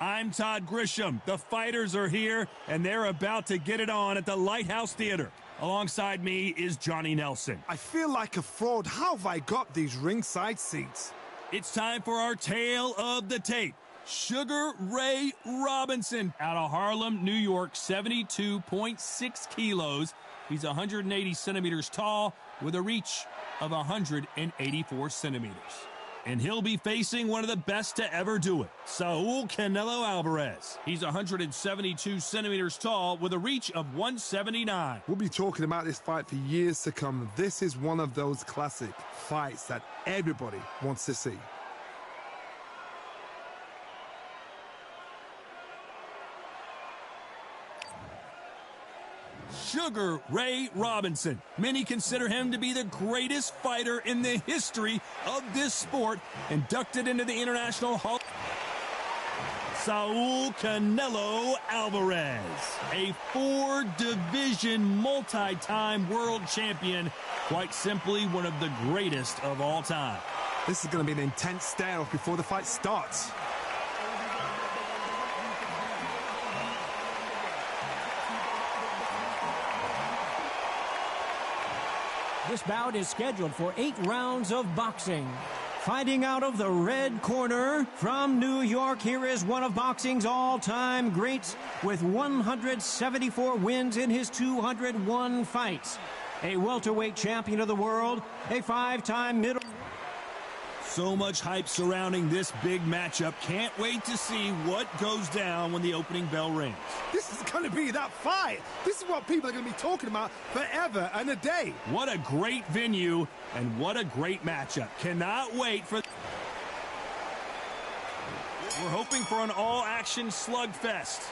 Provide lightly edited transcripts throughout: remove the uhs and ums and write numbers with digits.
I'm Todd Grisham. The fighters are here, and they're about to get it on at the Lighthouse Theater. Alongside me is Johnny Nelson. I feel like a fraud. How have I got these ringside seats? It's time for our tale of the tape. Sugar Ray Robinson out of Harlem, New York, 72.6 kilos. He's 180 centimeters tall with a reach of 184 centimeters. And he'll be facing one of the best to ever do it, Saul Canelo Alvarez. He's 172 centimeters tall with a reach of 179. We'll be talking about this fight for years to come. This is one of those classic fights that everybody wants to see. Sugar Ray Robinson. Many consider him to be the greatest fighter in the history of this sport. Inducted into the International Hall. Saul Canelo Alvarez, a 4-division multi-time world champion. Quite simply one of the greatest of all time. This is going to be an intense stare-off before the fight starts. This bout is scheduled for 8 rounds of boxing. Fighting out of the red corner from New York, here is one of boxing's all-time greats with 174 wins in his 201 fights. A welterweight champion of the world, a 5-time middle... So much hype surrounding this big matchup. Can't wait to see what goes down when the opening bell rings. This is going to be that fight. This is what people are going to be talking about forever and a day. What a great venue and what a great matchup. Cannot wait for... We're hoping for an all-action slugfest.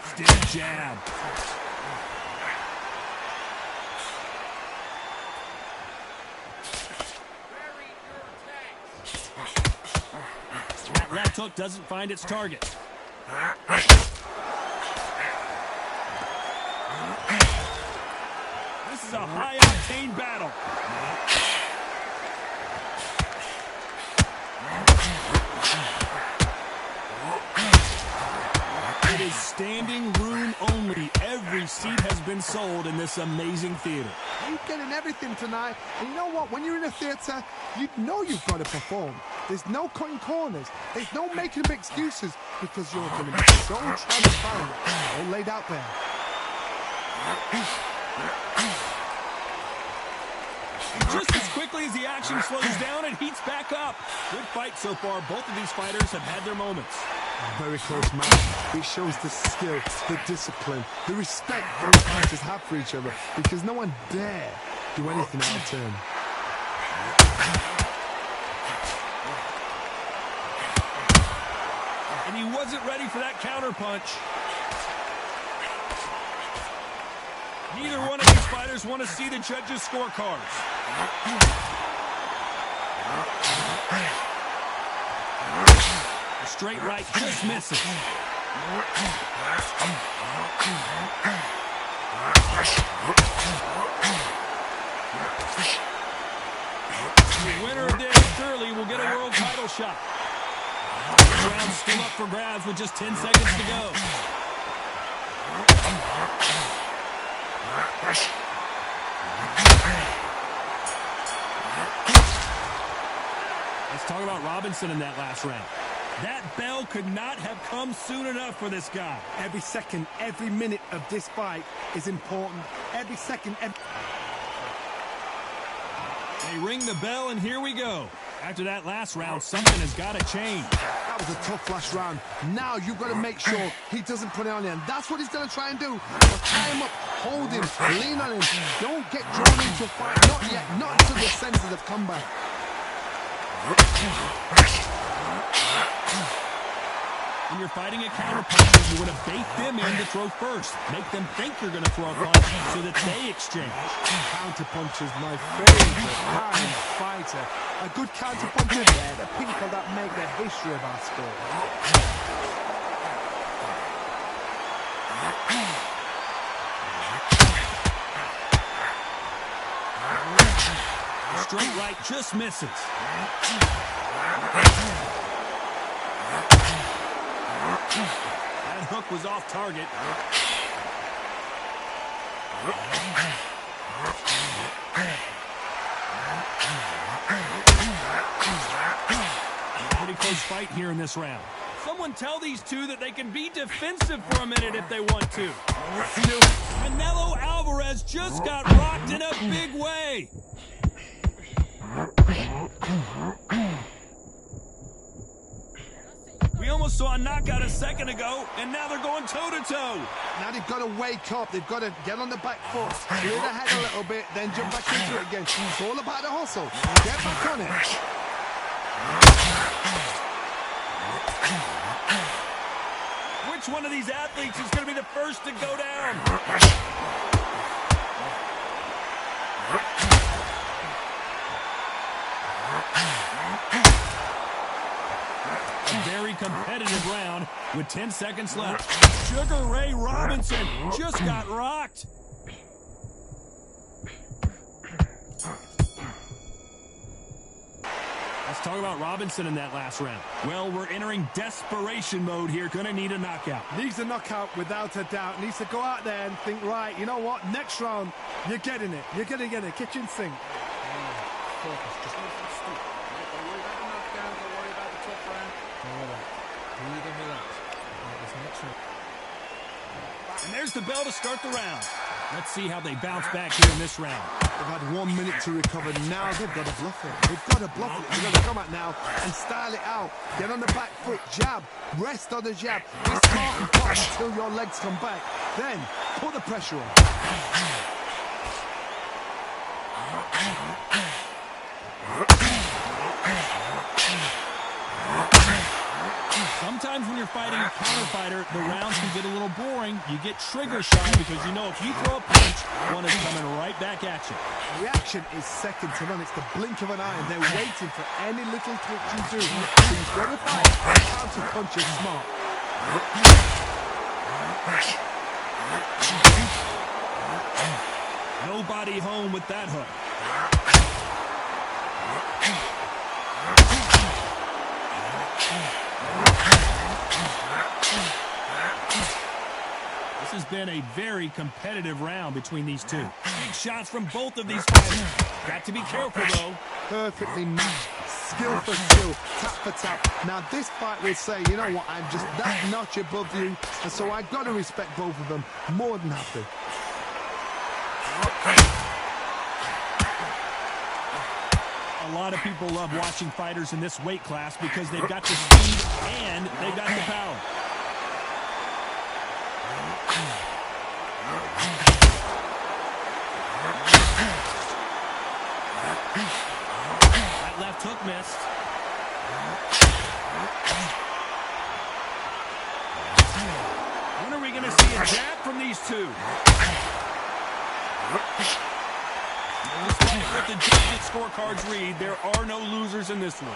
Stiff jab. That left hook doesn't find its target. This is a high-octane battle. It is standing room only. Every seat has been sold in this amazing theater. You're getting everything tonight. And you know what? When you're in a theater, you know you've got to perform. There's no cutting corners. There's no making up excuses because you're going to be so transparent. All laid out there. Just as quickly as the action slows down, it heats back up. Good fight so far. Both of these fighters have had their moments. Very close match. It shows the skill, the discipline, the respect both fighters have for each other because no one dare do anything out of turn. And he wasn't ready for that counter punch. Neither one of these fighters want to see the judges' scorecards. A straight right just misses. The winner of this surely will get a world title shot. The round's still up for grabs with just 10 seconds to go. Let's talk about Robinson in that last round. That bell could not have come soon enough for this guy. Every second, every minute of this fight is important. Every second, They ring the bell, and here we go. After that last round, something has got to change. That was a tough last round. Now you've got to make sure he doesn't put it on you, and that's what he's going to try and do. Tie him up, hold him, lean on him. Don't get drawn into a fight. Not yet. Not until your senses have come back. When you're fighting a counter punch, you want to bait them in to throw first. Make them think you're going to throw a punch so that they exchange. Counter punch is my favorite kind of fighter. A good counter puncher, the people that make the history of our sport. straight right just misses. That hook was off target. Pretty close fight here in this round. Someone tell these two that they can be defensive for a minute if they want to. Canelo Alvarez just got rocked in a big way. We almost saw a knockout a second ago, and now they're going toe-to-toe. Now they've got to wake up. They've got to get on the back foot, clear the head a little bit, then jump back into it again. It's all about the hustle. Get back on it. Which one of these athletes is going to be the first to go down? A very competitive round with 10 seconds left. Sugar Ray Robinson just got rocked. Let's talk about Robinson in that last round. Well, we're entering desperation mode here. Gonna need a knockout. Needs a knockout without a doubt. Needs to go out there and think, right, you know what? Next round, you're getting it. You're going to get it. Kitchen sink. Focus. Just don't stop. Don't worry about the knockdown. Don't worry about the tough round. Don't worry about it. Breathe and relax. This next round. And there's the bell to start the round. Let's see how they bounce back here in this round. They've had 1 minute to recover. Now they've got to bluff it. They've got to bluff it. They've got to come out now and style it out. Get on the back foot, jab, rest on the jab. Be smart and cut until your legs come back. Then put the pressure on. Sometimes when you're fighting a counter fighter, the rounds can get a little boring. You get trigger shy because you know if you throw a punch, one is coming right back at you. Reaction is second to none. It's the blink of an eye. They're waiting for any little twitch you do. So you've got to fight. Counter punch is smart. Nobody home with that hook. This has been a very competitive round between these two. Big shots from both of these fighters. Got to be careful, though. Perfectly matched. Skill for skill, tap for tap. Now this fight will say, you know what, I'm just that notch above you, and so I've got to respect both of them more than happy. A lot of people love watching fighters in this weight class because they've got the speed and they've got the power. That left hook missed. When are we going to see a jab from these two? Despite what the judges' scorecards read, there are no losers in this one.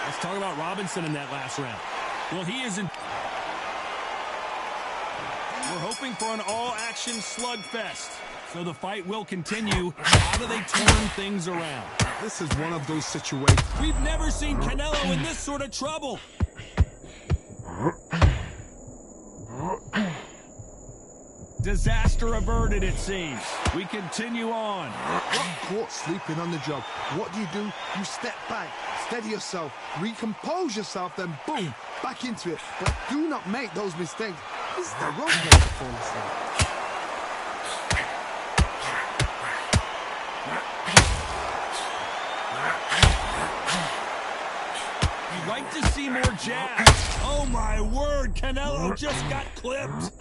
Let's talk about Robinson in that last round. Well, he isn't. We're hoping for an all-action slugfest. So the fight will continue. How do they turn things around? This is one of those situations. We've never seen Canelo in this sort of trouble. Disaster averted, it seems. We continue on. Got caught sleeping on the job. What do? You step back, steady yourself, recompose yourself, then boom, back into it. But do not make those mistakes. This is the wrong way to fall asleep. You'd like to see more jabs. Oh my word, Canelo just got clipped.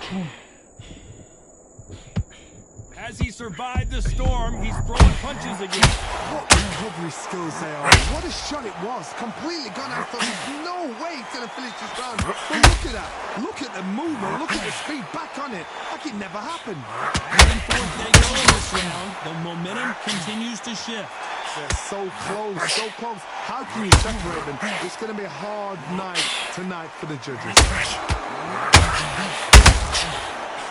As he survived the storm, he's throwing punches again. What recovery skills they are. What a shot it was. Completely gone. I thought there's no way he's going to finish this round. But look at that. Look at the movement. Look at the speed. Back on it. Like it never happened. Back and forth they go in this round. The momentum continues to shift. They're so close. So close. How can you separate them? It's going to be a hard night tonight for the judges.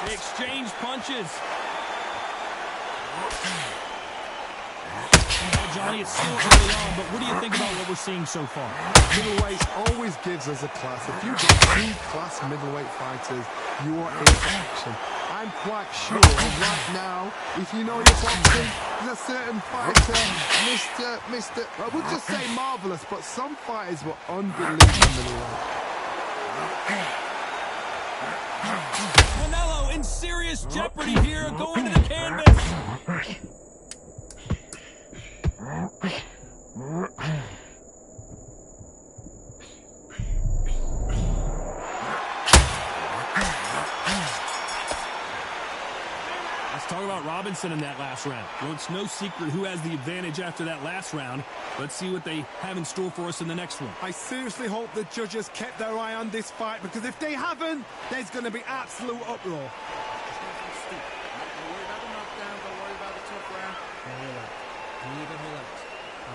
They exchange punches. Well, Johnny, it's still early on, but what do you think about what we're seeing so far? Middleweight always gives us a class. If you've got two class middleweight fighters, you are in action. I'm quite sure right now, if you know your boxing, there's a certain fighter, Mr. I would just say marvelous, but some fighters were unbelievable. Canelo in serious jeopardy here, going to the canvas. Let's talk about Robinson in that last round. Well, it's no secret who has the advantage after that last round. Let's see what they have in store for us in the next one. I seriously hope the judges kept their eye on this fight, because if they haven't, there's going to be absolute uproar.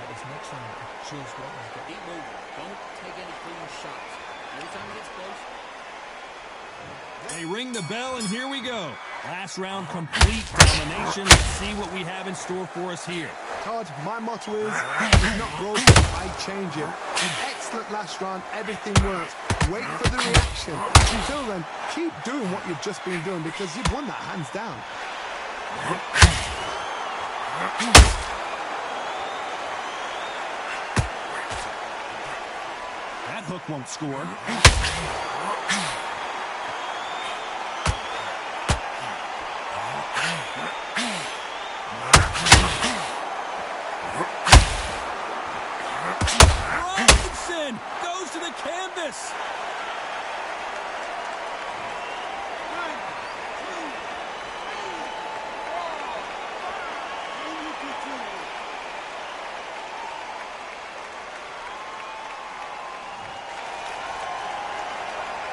This next round, just what he's got. Keep moving. Don't take any clean shots. Every time he gets close. They ring the bell, and here we go. Last round, complete domination. Let's see what we have in store for us here. Todd, my motto is, if not broken, I change it. An excellent last round, everything works. Wait for the reaction. Until then, keep doing what you've just been doing, because you've won that hands down. That hook won't score. Robinson goes to the canvas.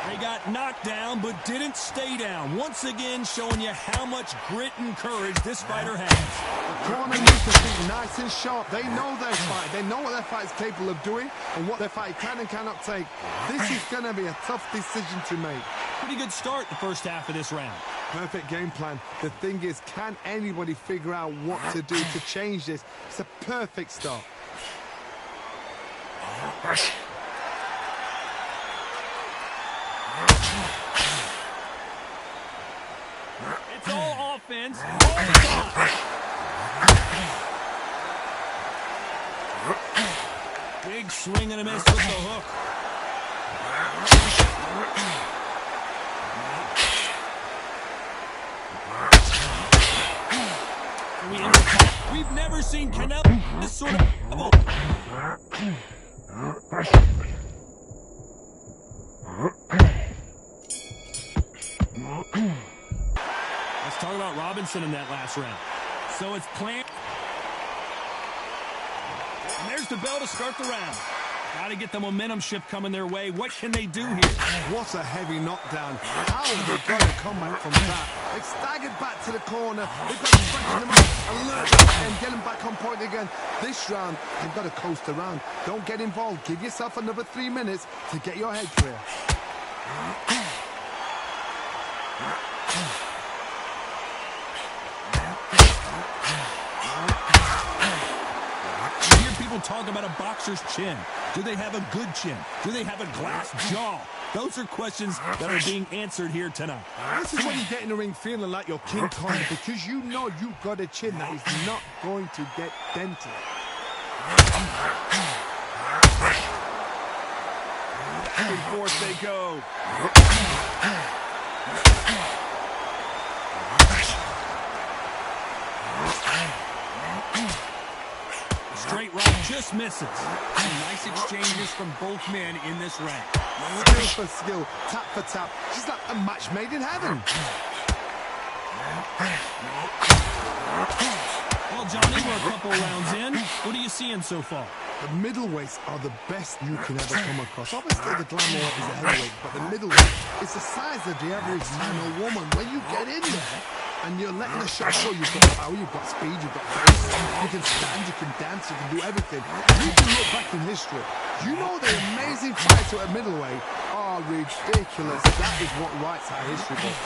They got knocked down, but didn't stay down. Once again, showing you how much grit and courage this fighter has. The corner needs to think nice and sharp. They know their fight. They know what their fight is capable of doing and what their fight can and cannot take. This is going to be a tough decision to make. Pretty good start the first half of this round. Perfect game plan. The thing is, can anybody figure out what to do to change this? It's a perfect start. It's all offense, all the time. Big swing and a miss with the hook. We've never seen Canelo this sort of trouble. Let's talk about Robinson in that last round. So it's planned. And there's the bell to start the round. Got to get the momentum shift coming their way. What can they do here? What a heavy knockdown. How have they got to come back from that? They've staggered back to the corner. They've got to freshen them up, alert them, and get them back on point again. This round, they've got to coast around. Don't get involved. Give yourself another 3 minutes to get your head clear. Talk about a boxer's chin. Do they have a good chin? Do they have a glass jaw? Those are questions that are being answered here tonight. This is when you get in the ring feeling like you're King Kong, because you know you've got a chin that is not going to get dented. Back and forth they go. Straight right just misses. Some nice exchanges from both men in this round. Skill for skill, tap for tap. It's like a match made in heaven. Well, Johnny, we're a couple rounds in. What are you seeing so far? The middleweights are the best you can ever come across. Obviously, the glamour is a heavyweight, but the middleweight is the size of the average man or woman. When you get in there, and you're letting the shot show you've got power, you've got speed, you've got pace, you can stand, you can dance, you can do everything. You can look back in history. You know the amazing fights at middleweight are ridiculous. That is what writes our history book.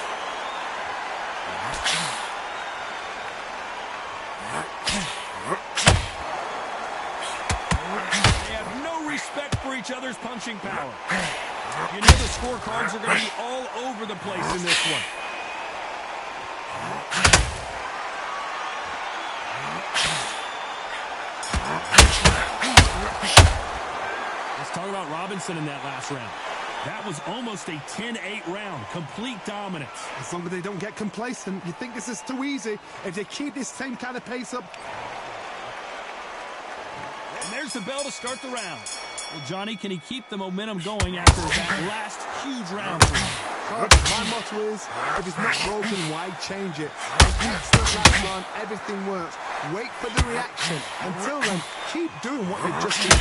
They have no respect for each other's punching power. You know the scorecards are going to be all over the place in this one. Let's talk about Robinson in that last round. That was almost a 10-8 round. Complete dominance. As long as they don't get complacent, you think this is too easy. If they keep this same kind of pace up. And there's the bell to start the round. Well, Johnny, can he keep the momentum going after that last huge round for him? My motto is, if it's not broken, why change it? If it's the last run, everything works. Wait for the reaction. Until then, keep doing what you've just done.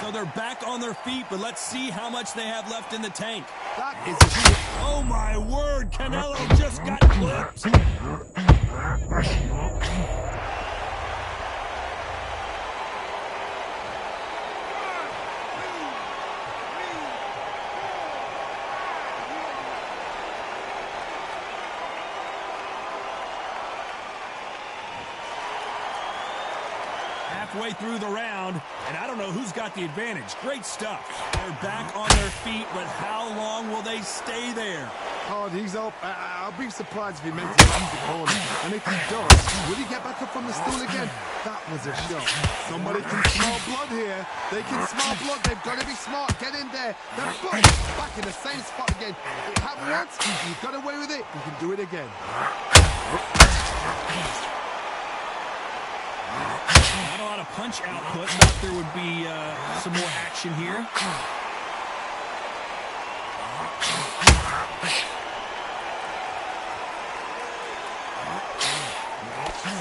So they're back on their feet, but let's see how much they have left in the tank. That is a shit. Oh, my word. Canelo just got clipped. Halfway through the round, and I don't know who's got the advantage. Great stuff. They're back on their feet, but how long will they stay there? Oh, he's up. I'll be surprised if he makes it to the corner. And if he does, will he get back up from the stool again? That was a shot. Somebody can smell blood here. They can smell blood. They've got to be smart. Get in there. They're back in the same spot again. It happened once. You got away with it. You can do it again. Not a lot of punch output. Thought there would be some more action here.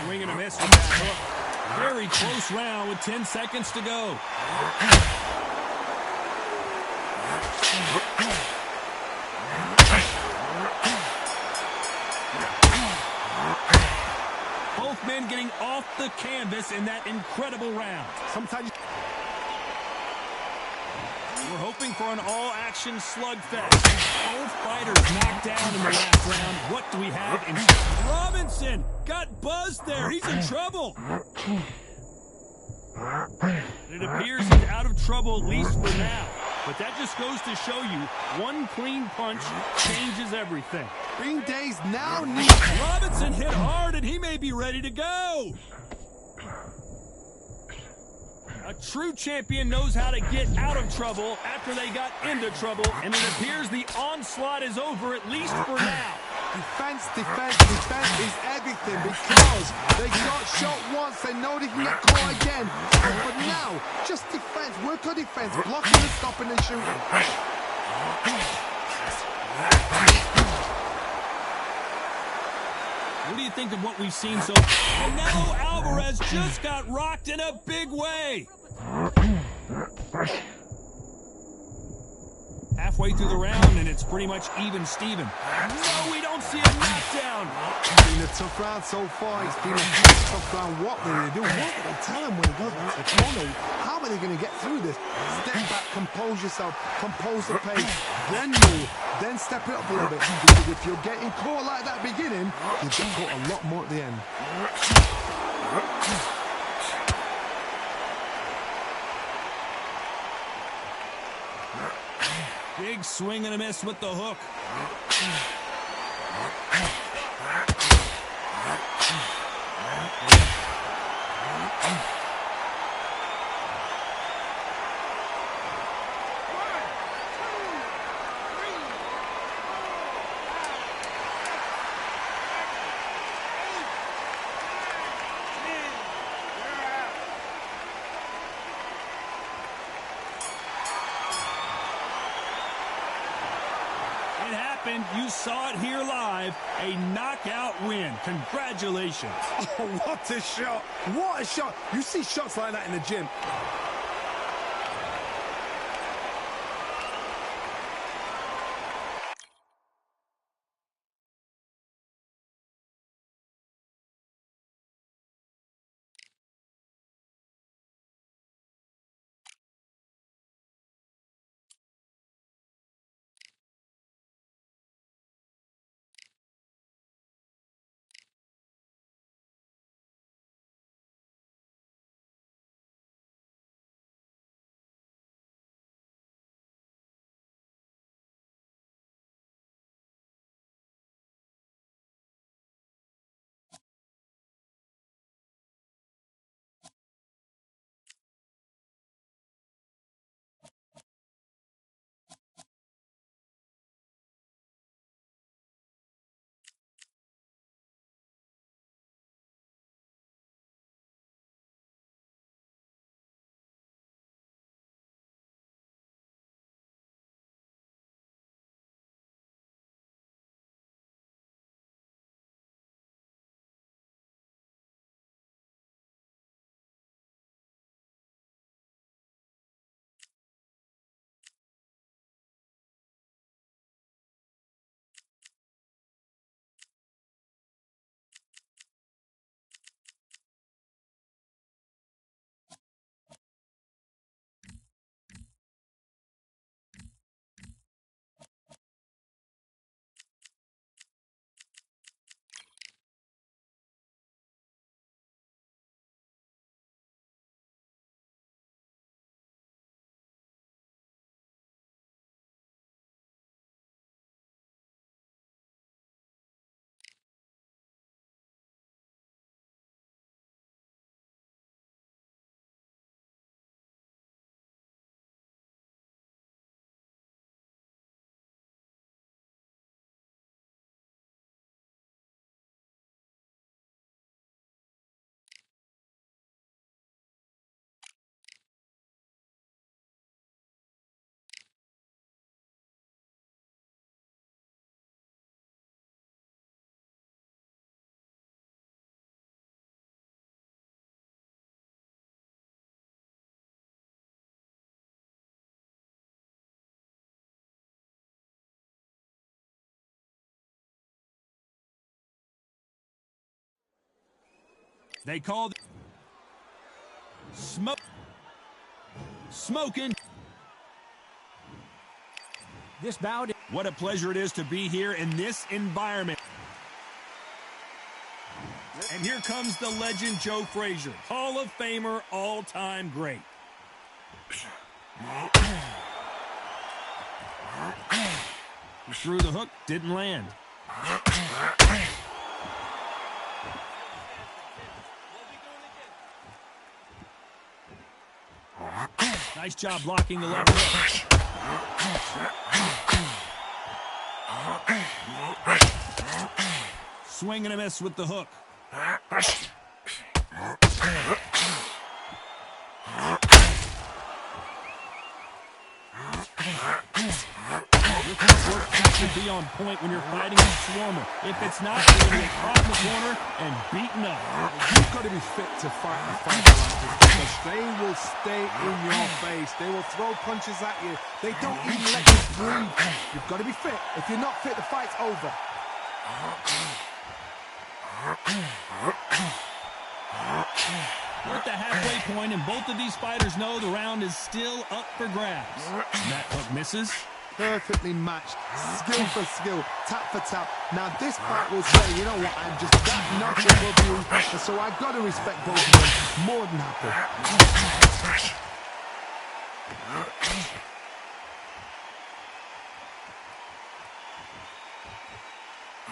Swing and a miss with that hook. Very close round with 10 seconds to go. Both men getting off the canvas in that incredible round. Sometimes we're hoping for an all-action slugfest. Both fighters knocked down in the last round. What do we have in Robinson? Got buzzed there. He's in trouble. It appears he's out of trouble, at least for now. But that just goes to show you, one clean punch changes everything. Green Day's now need. Robinson hit hard, and he may be ready to go. A true champion knows how to get out of trouble after they got into trouble, and it appears the onslaught is over, at least for now. Defense, defense, defense is everything because they got shot once, they know they can get caught again. But now, just defense, work on defense, blocking and stopping and shooting. What do you think of what we've seen so far? Canelo Alvarez just got rocked in a big way. Halfway through the round, and it's pretty much even Steven. No, we don't see a knockdown. It's been a tough round so far. It's been a tough round. What will they do? What will they tell him when he goes back to the corner? How are they going to get through this? Step back, compose yourself, compose the pace, then move, then step it up a little bit. Because if you're getting caught like that beginning, you get caught a lot more at the end. Big swing and a miss with the hook. happened. You saw it here live. A knockout win. Congratulations. Oh, what a shot. What a shot. You see shots like that in the gym. They called smoking. This bout. What a pleasure it is to be here in this environment. And here comes the legend Joe Frazier, Hall of Famer, all-time great. He threw the hook, didn't land. Nice job blocking the left hook. Swing and a miss with the hook. Your footwork has to be on point when you're fighting a swarmer. If it's not, you're going to get caught in the corner and beaten up. You've got to be fit to fight a fight like this because they will stay in your face. They will throw punches at you. They don't even let you breathe. You've got to be fit. If you're not fit, the fight's over. We're at the halfway point, and both of these fighters know the round is still up for grabs. That hook misses. Perfectly matched, skill for skill, tap for tap. Now this fight will say, you know what, I'm just that notch above you, and so I've got to respect both of them. More than happy.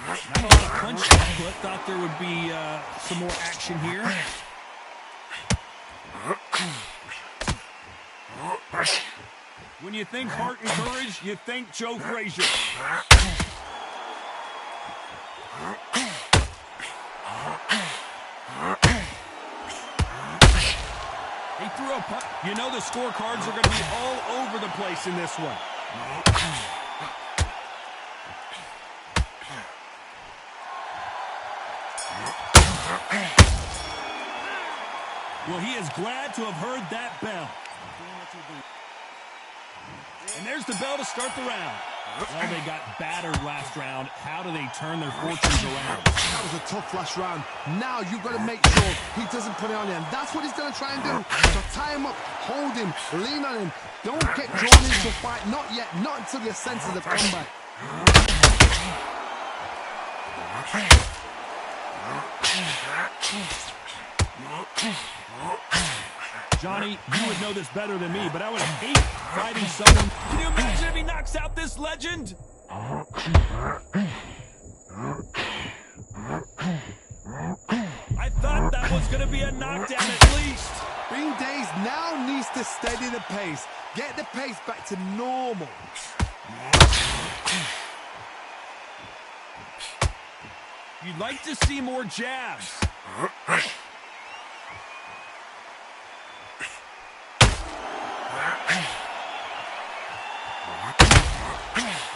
Not a lot of punch output. Thought there would be some more action here. When you think heart and courage, you think Joe Frazier. He threw a punch. You know the scorecards are going to be all over the place in this one. Well, he is glad to have heard that bell. And there's the bell to start the round. Well, they got battered last round. How do they turn their fortunes around? That was a tough last round. Now you've got to make sure he doesn't put it on him. That's what he's going to try and do. So tie him up, hold him, lean on him. Don't get drawn into a fight. Not yet. Not until your senses have come back. Johnny, you would know this better than me, but I would hate fighting someone. Can you imagine if he knocks out this legend? I thought that was going to be a knockdown at least. Bean Days now needs to steady the pace. Get the pace back to normal. You'd like to see more jabs.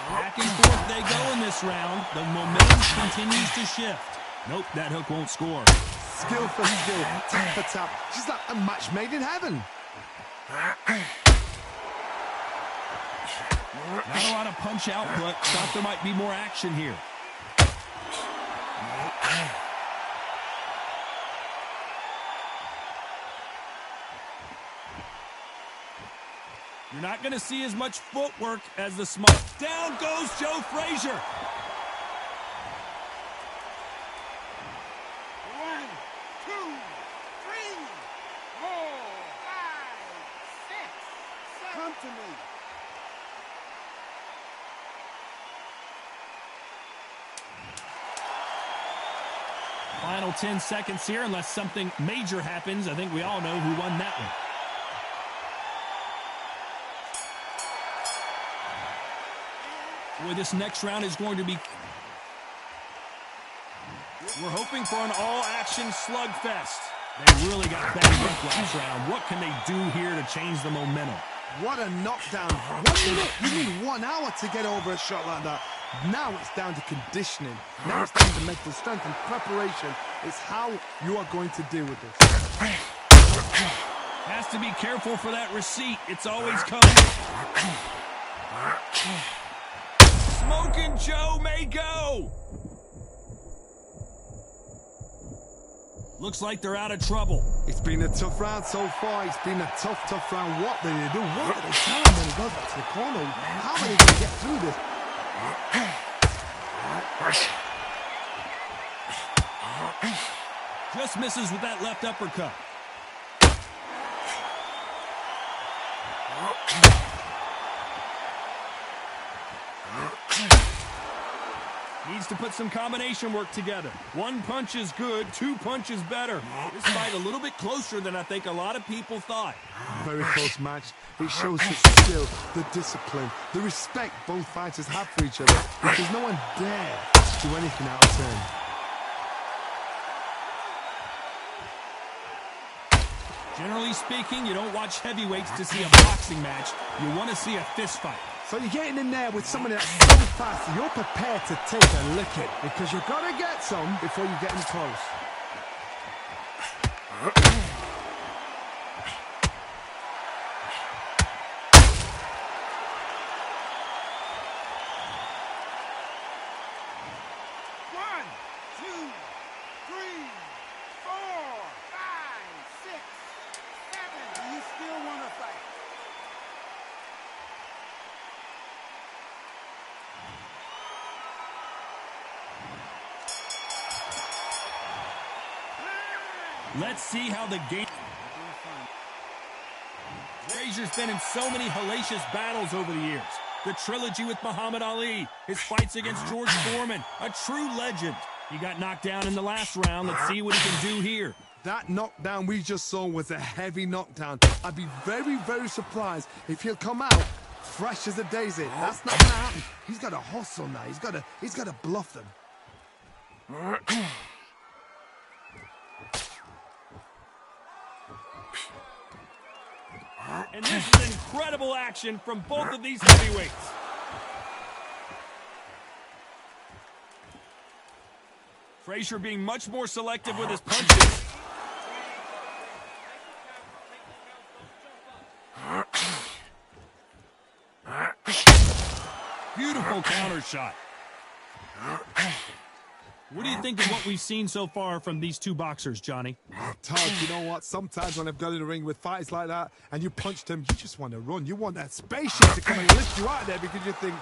Back and forth they go in this round. The momentum continues to shift. Nope, that hook won't score. Skill for skill, tap for tap. She's like a match made in heaven. Not a lot of punch output. Thought there might be more action here. You're not going to see as much footwork as the small. Down goes Joe Frazier. 1, 2, 3, 4, 5, 6, 7. Come to me. Final 10 seconds here, unless something major happens. I think we all know who won that one. Boy, this next round is going to be... We're hoping for an all-action slugfest. They really got banged up last round. What can they do here to change the momentum? What a knockdown. 1 minute. You need 1 hour to get over a shot like that. Now it's down to conditioning. Now it's down to mental strength and preparation. It's how you are going to deal with this. Has to be careful for that receipt. It's always coming. Smoking Joe may go. Looks like they're out of trouble. It's been a tough round so far. It's been a tough round. What did they do? What did they tell him when he goes back to the corner? How are they going to get through this? Just misses with that left uppercut. Needs to put some combination work together. 1 punch is good, 2 punches better. This fight a little bit closer than I think a lot of people thought. Very close match. It shows the skill, the discipline, the respect both fighters have for each other, because no one dare do anything out of turn. Generally speaking, you don't watch heavyweights to see a boxing match. You want to see a fist fight. So you're getting in there with someone that's so fast, you're prepared to take a licking, because you've got to get some before you get in close. Let's see how the game... Frazier's been in so many hellacious battles over the years. The trilogy with Muhammad Ali, his fights against George Foreman, a true legend. He got knocked down in the last round. Let's see what he can do here. That knockdown we just saw was a heavy knockdown. I'd be very, very surprised if he'll come out fresh as a daisy. That's not gonna happen. He's got to hustle now. He's got to bluff them. And this is incredible action from both of these heavyweights. Frazier being much more selective with his punches. Beautiful counter shot. What do you think of what we've seen so far from these two boxers, Johnny? Todd, you know what? Sometimes when I've got in the ring with fighters like that and you punched him, you just want to run. You want that spaceship to come and lift you out of there because you think,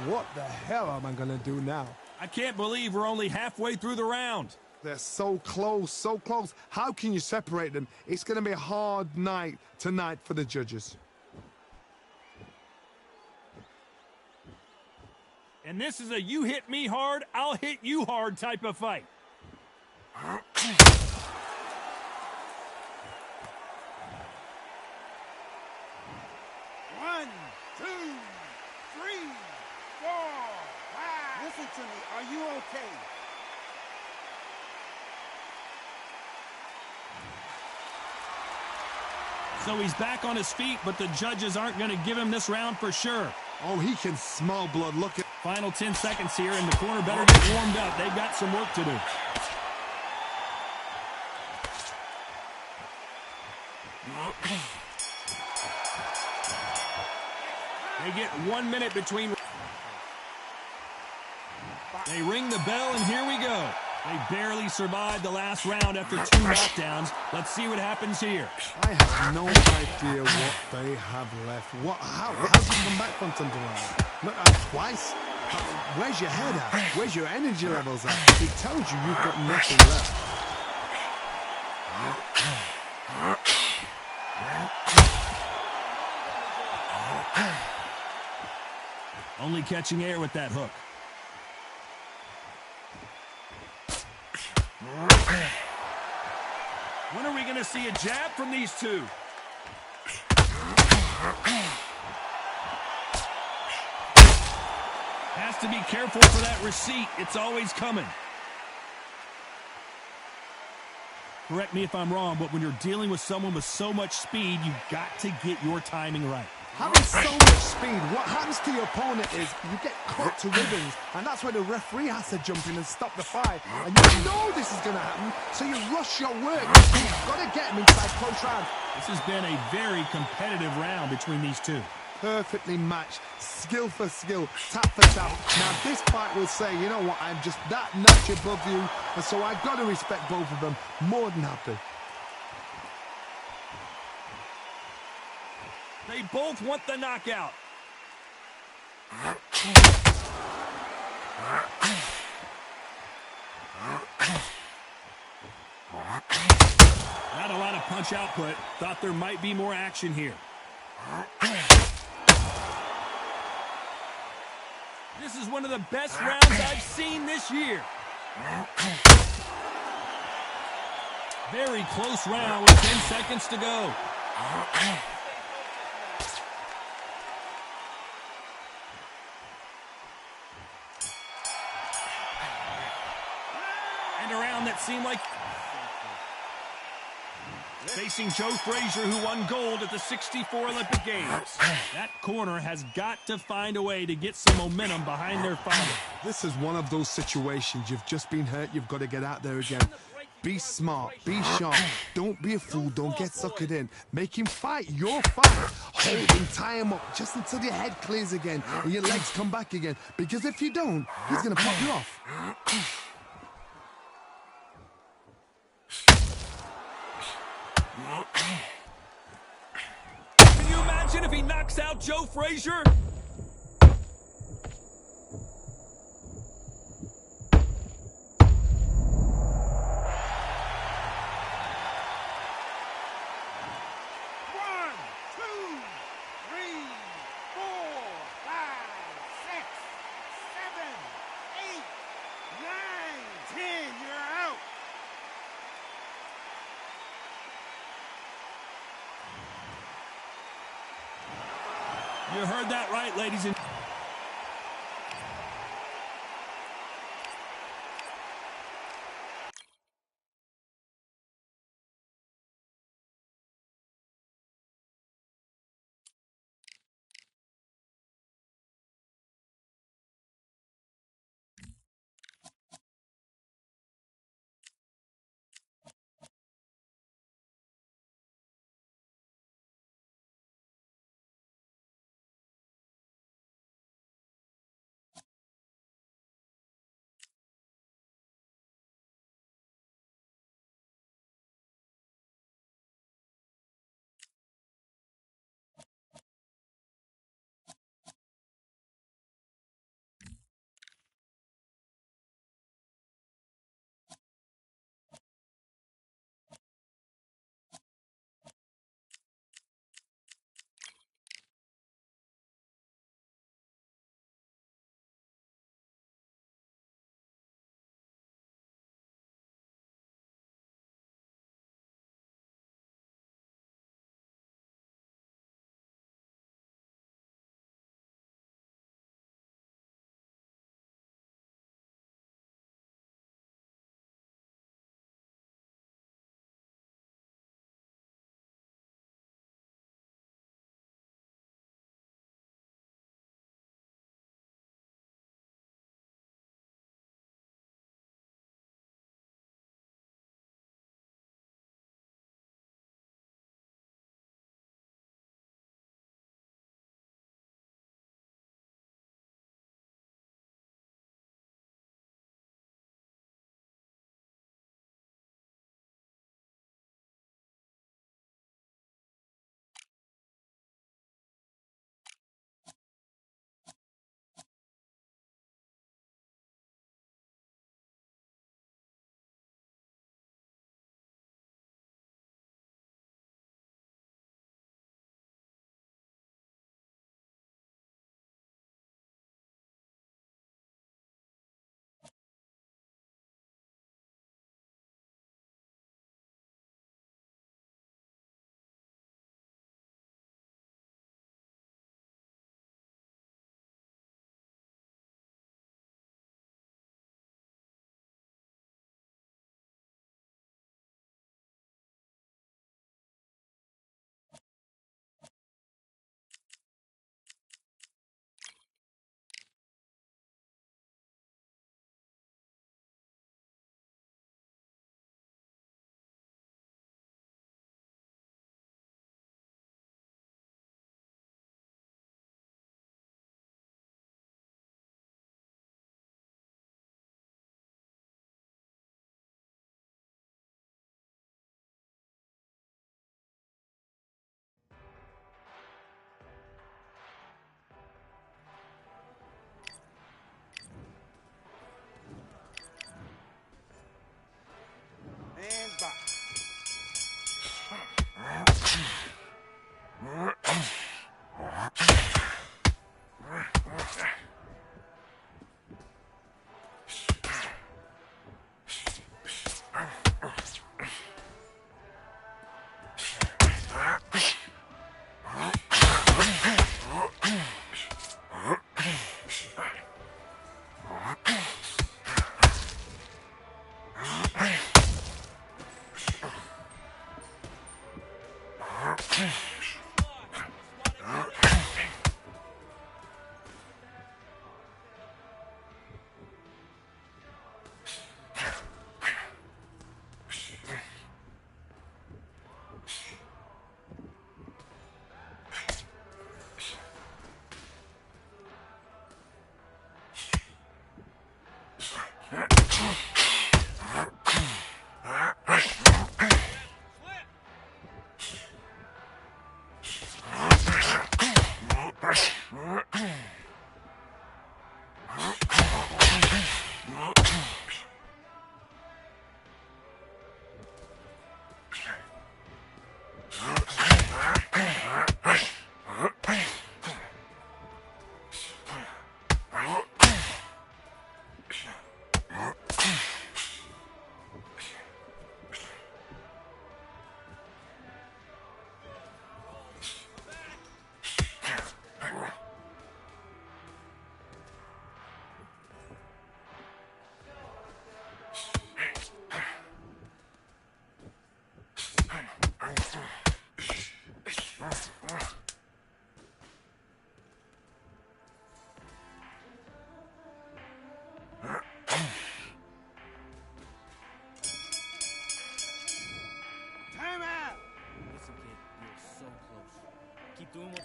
what the hell am I going to do now? I can't believe we're only halfway through the round. They're so close, so close. How can you separate them? It's going to be a hard night tonight for the judges. And this is a you hit me hard, I'll hit you hard type of fight. 1, 2, 3, 4, 5. Listen to me. Are you okay? So he's back on his feet, but the judges aren't going to give him this round for sure. Oh, he can smell blood. Look at... Final 10 seconds here, and the corner better get warmed up. They've got some work to do. They get 1 minute between. They ring the bell, and here we go. They barely survived the last round after 2 knockdowns. Let's see what happens here. I have no idea what they have left. How do you come back from something like that? Twice? Where's your head at? Where's your energy levels at? He tells you you've got nothing left. Only catching air with that hook. When are we going to see a jab from these two? Has to be careful for that receipt. It's always coming. Correct me if I'm wrong, but when you're dealing with someone with so much speed, you've got to get your timing right. Having so much speed, what happens to your opponent is you get cut to ribbons, and that's where the referee has to jump in and stop the fight. And you know this is going to happen, so you rush your work. You've got to get him inside close round. This has been a very competitive round between these two. Perfectly matched, skill for skill, tap for tap. Now this fight will say, you know what, I'm just that notch above you, and so I've got to respect both of them more than happy. They both want the knockout. Not a lot of punch output. Thought there might be more action here. This is one of the best rounds I've seen this year. Very close round with 10 seconds to go. And a round that seemed like... Facing Joe Frazier, who won gold at the '64 Olympic Games. That corner has got to find a way to get some momentum behind their fighter. This is one of those situations. You've just been hurt. You've got to get out there again. Be smart. Be sharp. Don't be a fool. Don't get suckered in. Make him fight your fight. Hold him, tie him up just until your head clears again and your legs come back again. Because if you don't, he's going to pop you off. Can you imagine if he knocks out Joe Frazier? You heard that right, ladies and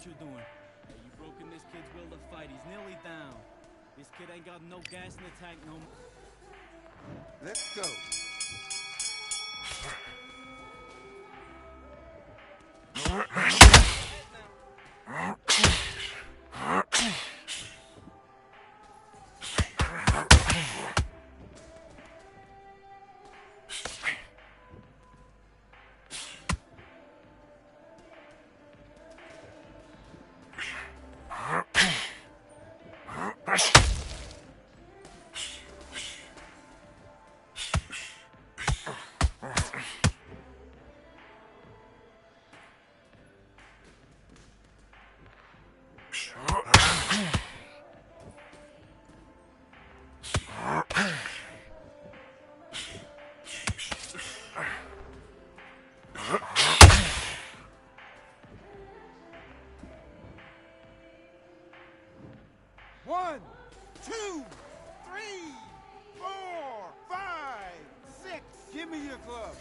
what you're doing. Hey, you broken this kid's will to fight. He's nearly down. This kid ain't got no gas in the tank no more. Let's go. One, two, 3, 4, 5, 6. Give me your glove.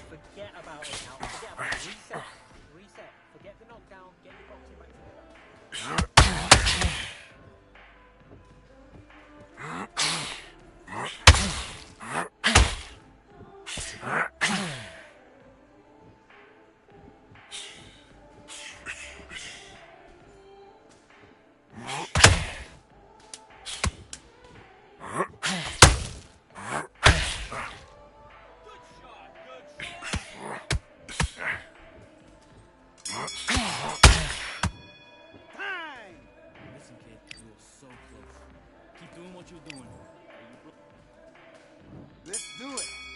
Forget about it now. Forget about it. Reset. Reset. Forget the knockdown. Get your boxing back together. Listen, kid, you are so close. Keep doing what you're doing. Let's do it.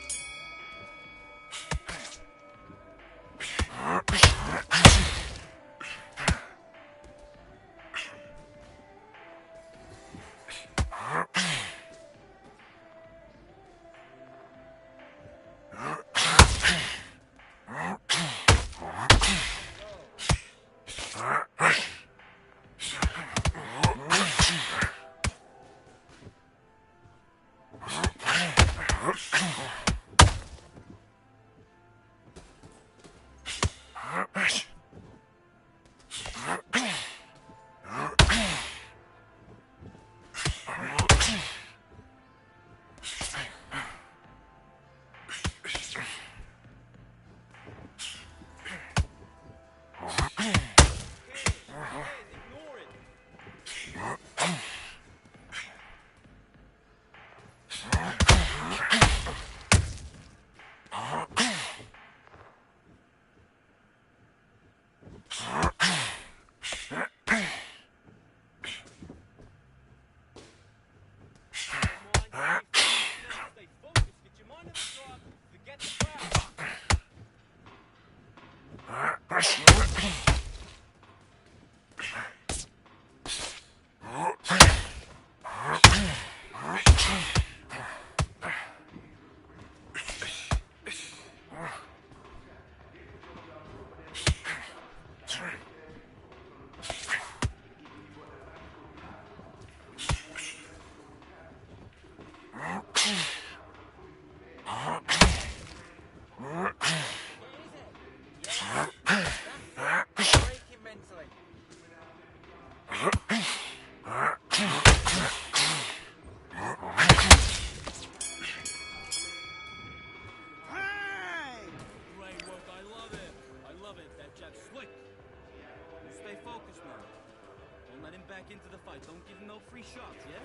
back into the fight. Don't give him no free shots, yeah?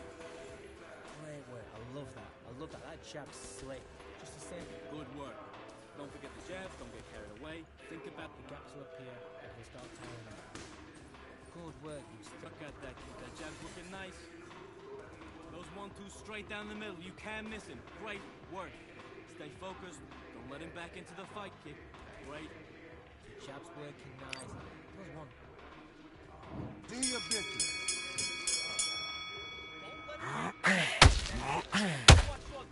Great work. I love that. I love that. That jab's slick. Just the same. Good work. Don't forget the jabs. Don't get carried away. Think about The gaps will appear if they start tiring out. Good work, you Look at that kid. That jab's looking nice. Those 1-2 straight down the middle. You can't miss him. Great work. Stay focused. Don't let him back into the fight, kid. Great. The jab's working nicely. There's one. Do your business. Don't let him watch your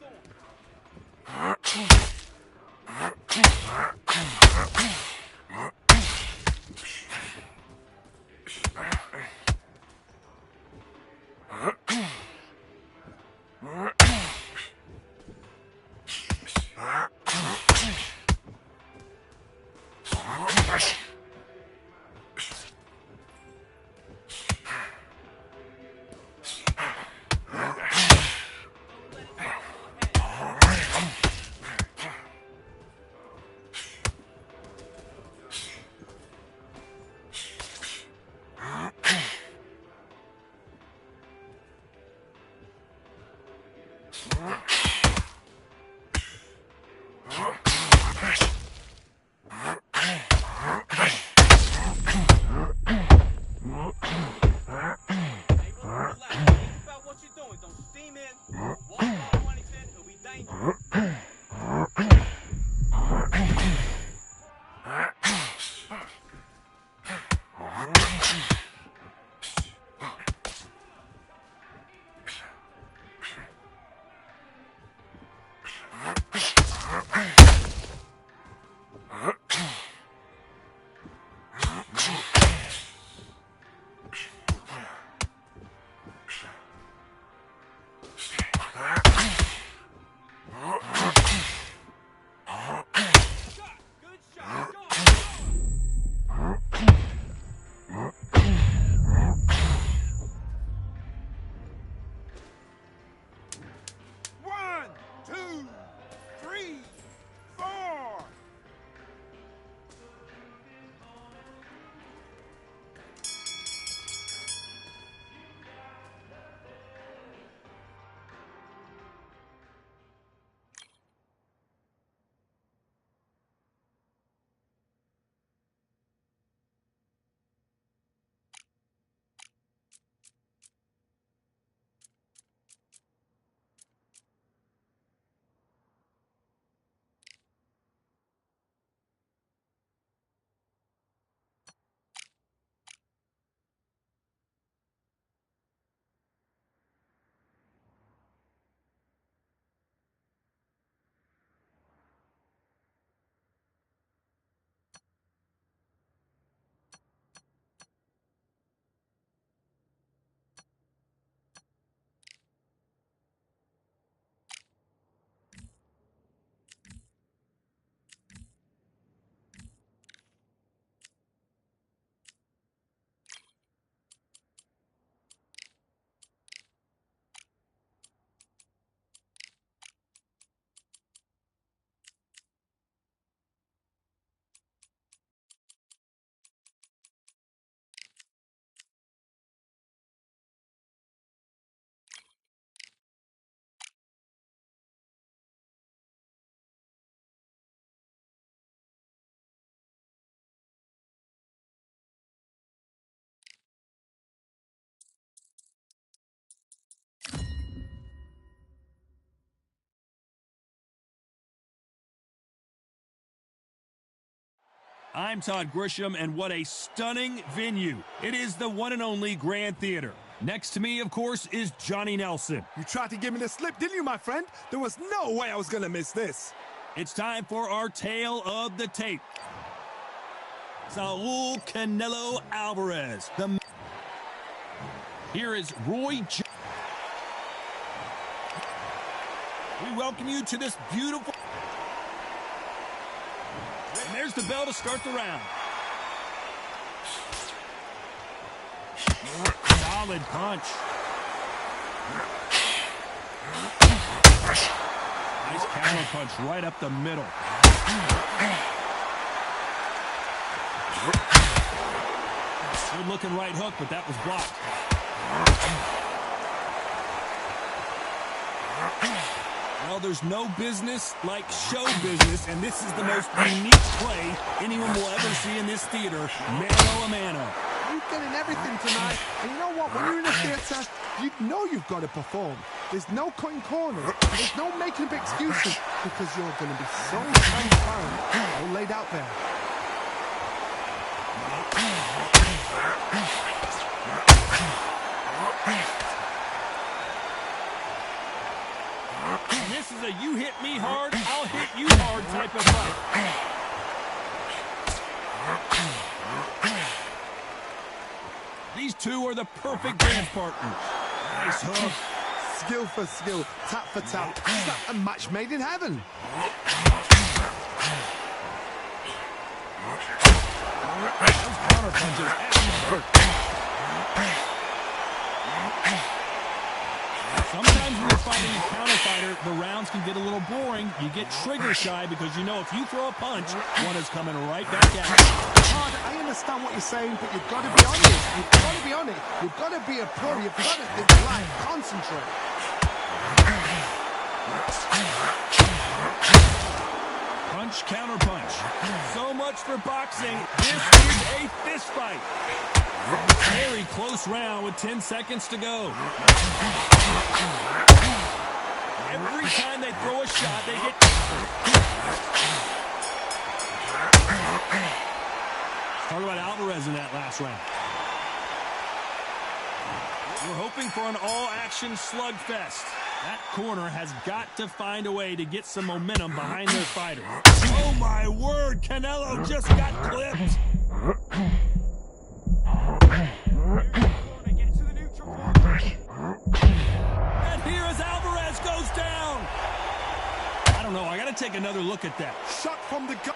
One, two, three, four. I'm Todd Grisham, and what a stunning venue. It is the one and only Grand Theater. Next to me, of course, is Johnny Nelson. You tried to give me the slip, didn't you, my friend? There was no way I was going to miss this. It's time for our tale of the tape. Saul Canelo Alvarez. Here is Roy We welcome you to this beautiful... And there's the bell to start the round. Solid punch. Nice counter punch right up the middle. Good looking right hook, but that was blocked. Well, there's no business like show business, and this is the most unique play anyone will ever see in this theater, mano a mano. You're getting everything tonight, and you know what? When you're in a theater, you know you've got to perform. There's no cutting corners. There's no making up excuses, because you're going to be so transparent, all laid out there. And this is a you hit me hard, I'll hit you hard type of fight. These two are the perfect dance partners. Nice hook. Skill for skill, tap for tap. It's like a match made in heaven. Those counter punches hurt. Sometimes when you're fighting a counter fighter, the rounds can get a little boring. You get trigger shy because you know if you throw a punch, one is coming right back at you. Hard, I understand what you're saying, but you've got to be honest. You've got to be on it. You've got to be a pro. You've got to think live. Concentrate. Punch, counter punch. So much for boxing. This is a fist fight. Very close round with 10 seconds to go. Every time they throw a shot, they get... Talk about Alvarez in that last round. We're hoping for an all-action slugfest. That corner has got to find a way to get some momentum behind their fighter. Oh, my word! Canelo just got clipped! And here as Alvarez goes down! I don't know, I gotta take another look at that. Shot from the gut.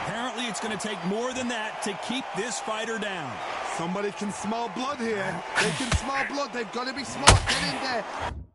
Apparently, it's going to take more than that to keep this fighter down. Somebody can smell blood here. They can smell blood. They've got to be smart. Get in there.